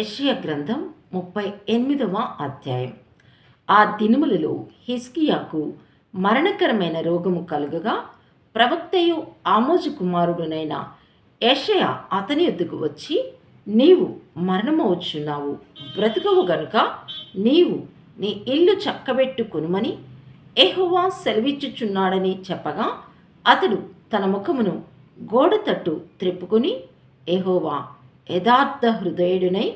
యెషయా గ్రంథం 38వ అధ్యాయం. ఆ దినములలో హిజ్కియాకు మరణకరమైన రోగము కలుగగా ప్రవక్తయు ఆమోజు కుమారుడునైన యెషయా అతని యొద్దకు వచ్చి, నీవు మరణమవుచున్నావు, బ్రతుకవు గనుక నీవు నీ ఇల్లు చక్కబెట్టుకొనుమని యెహోవా సెలవిచ్చుచున్నాడని చెప్పగా, అతడు తన ముఖమును గోడ తట్టు త్రిప్పుకొని, యెహోవా యథార్థ హృదయుడునై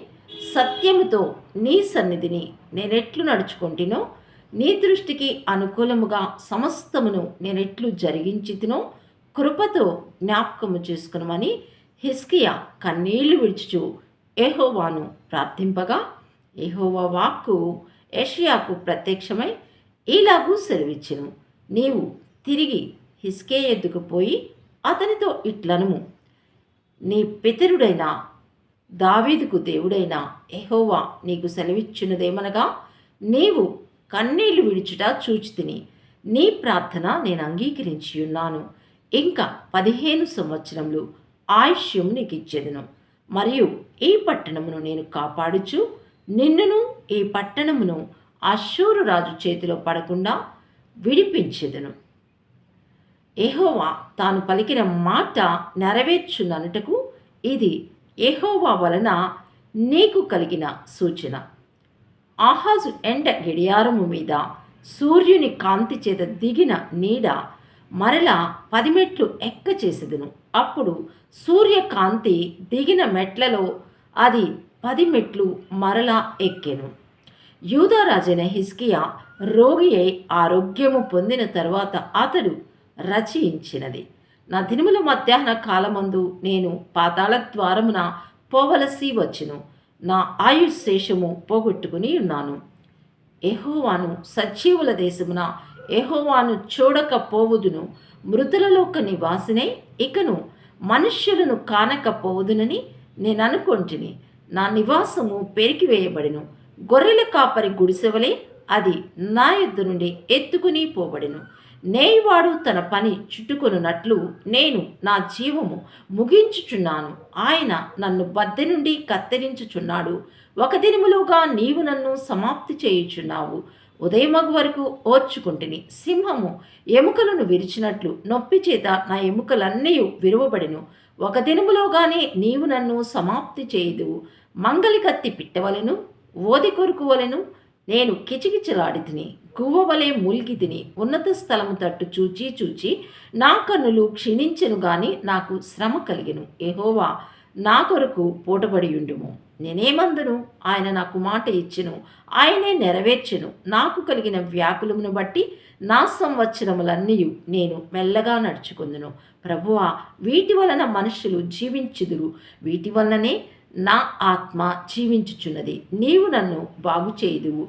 సత్యముతో నీ సన్నిధిని నేనెట్లు నడుచుకుంటునో, నీ దృష్టికి అనుకూలముగా సమస్తమును నేనెట్లు జరిగించితినో కృపతో జ్ఞాపకము చేసుకునమని హిజ్కియా కన్నీళ్లు విడుచుచు యెహోవాను ప్రార్థింపగా, యెహోవా వాక్కు యెషయాకు ప్రత్యక్షమై ఇలాగూ సెలవిచ్చెను, నీవు తిరిగి హిజ్కియా ఎద్దుకు పోయి అతనితో ఇట్లనుము, నీ పితరుడైన దావీదుకు దేవుడైన యెహోవా నీకు సెలవిచ్చున్నదేమనగా, నీవు కన్నీళ్లు విడుచుట చూచితిని, నీ ప్రార్థన నేను అంగీకరించి ఉన్నాను. ఇంకా 15 సంవత్సరములు ఆయుష్యం నీకు ఇచ్చేదను. మరియు ఈ పట్టణమును నేను కాపాడుచు నిన్నును ఈ పట్టణమును అష్షూరు రాజు చేతిలో పడకుండా విడిపించెదను. యెహోవా తాను పలికిన మాట నెరవేర్చుననుటకు ఇది యెహోవా వలన నీకు కలిగిన సూచన. ఆహాజు ఎండ గడియారము మీద సూర్యుని కాంతి చేత దిగిన నీడ మరలా 10 మెట్లు ఎక్క చేసేదను. అప్పుడు సూర్యకాంతి దిగిన మెట్లలో అది 10 మెట్లు మరలా ఎక్కెను. యూదారాజైన హిజ్కియా రోగి అయి ఆరోగ్యము పొందిన తరువాత అతడు రచయించినది, నా దినముల మధ్యాహ్న కాలమందు నేను పాతాళ ద్వారమున పోవలసి వచ్చును, నా ఆయుశేషము పోగొట్టుకుని ఉన్నాను. యెహోవాను సజీవుల దేశమున యెహోవాను చూడకపోవుదును, మృతులలోక నివాసినై ఇకను మనుష్యులను కానకపోవుదునని నేను అనుకొంటిని. నా నివాసము పెరికివేయబడెను, గొర్రెల కాపరి గుడిసెవలే అది నా యొద్ద నుండి ఎత్తుకుని పోబడెను. నేయివాడు తన పని చుట్టుకొనున్నట్లు నేను నా జీవము ముగించుచున్నాను. ఆయన నన్ను బద్దె నుండి కత్తిరించుచున్నాడు. ఒక దినములుగా నీవు నన్ను సమాప్తి చేయుచున్నావు. ఉదయమగు వరకు ఓర్చుకుంటుని. సింహము ఎముకలను విరిచినట్లు నొప్పి చేత నా ఎముకలన్నీ విరువబడెను. ఒక దినములోగానే నీవు నన్ను సమాప్తి చేయుదువు. మంగలి కత్తి పిట్టవలెను, ఓది కొరుకు వలెను నేను కిచకిచలాడితిని, గువ్వవలే మూల్గితిని. ఉన్నత స్థలము తట్టు చూచి చూచి నా కన్నులు క్షీణించెను గాని నాకు శ్రమ కలిగెను. యెహోవా నా కొరకు పూటబడియుండుము. నేనేమందును? ఆయన నాకు మాట ఇచ్చెను, ఆయనే నెరవేర్చెను. నాకు కలిగిన వ్యాకులమును బట్టి నా సంవత్సరములన్నీ నేను మెల్లగా నడుచుకుందును. ప్రభువా, వీటి వలన మనుషులు జీవించుదురు, వీటి వలననే నా ఆత్మ జీవించుచున్నది. నీవు నన్ను బాగు చేయుదువు,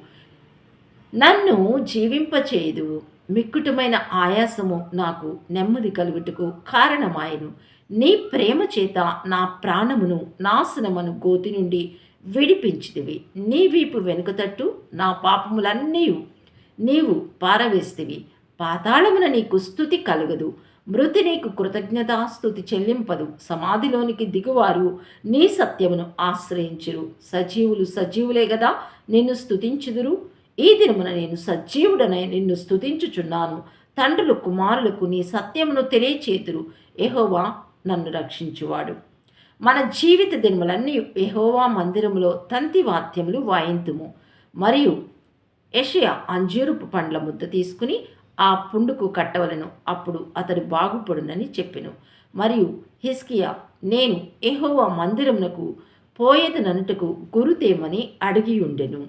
నన్ను జీవింపచేయుదువు. మిక్కుటమైన ఆయాసము నాకు నెమ్మది కలుగుటకు కారణమాయెను. నీ ప్రేమ చేత నా ప్రాణమును నాశనమను గోతి నుండి విడిపించితివి. నీ వీపు వెనుక తట్టు నా పాపములన్నీ నీవు పారవేస్తివి. పాతాళమున నీకు స్తుతి కలుగదు, మృతి నీకు కృతజ్ఞతాస్తుతి చెల్లింపదు. సమాధిలోనికి దిగువారు నీ సత్యమును ఆశ్రయించురు. సజీవులు సజీవులే గదా నిన్ను స్తుతించుదురు. ఈ దినమున నేను సజీవుడనై నిన్ను స్తుతించుచున్నాను. తండ్రులు కుమారులకు నీ సత్యమును తెలియచేతురు. యెహోవా నన్ను రక్షించువాడు. మన జీవిత దినములన్నీ యెహోవా మందిరములో తంతి వాద్యములు వాయింతుము. మరియు యెషయా అంజూరపు పండ్ల ముద్ద తీసుకుని ఆ పుండుకు కట్టవలను, అప్పుడు అతడు బాగుపడునని చెప్పెను. మరియు హిజ్కియా, నేను యెహోవా మందిరమునకు పోయేదననుటకు గురుతేమని అడిగి ఉండెను.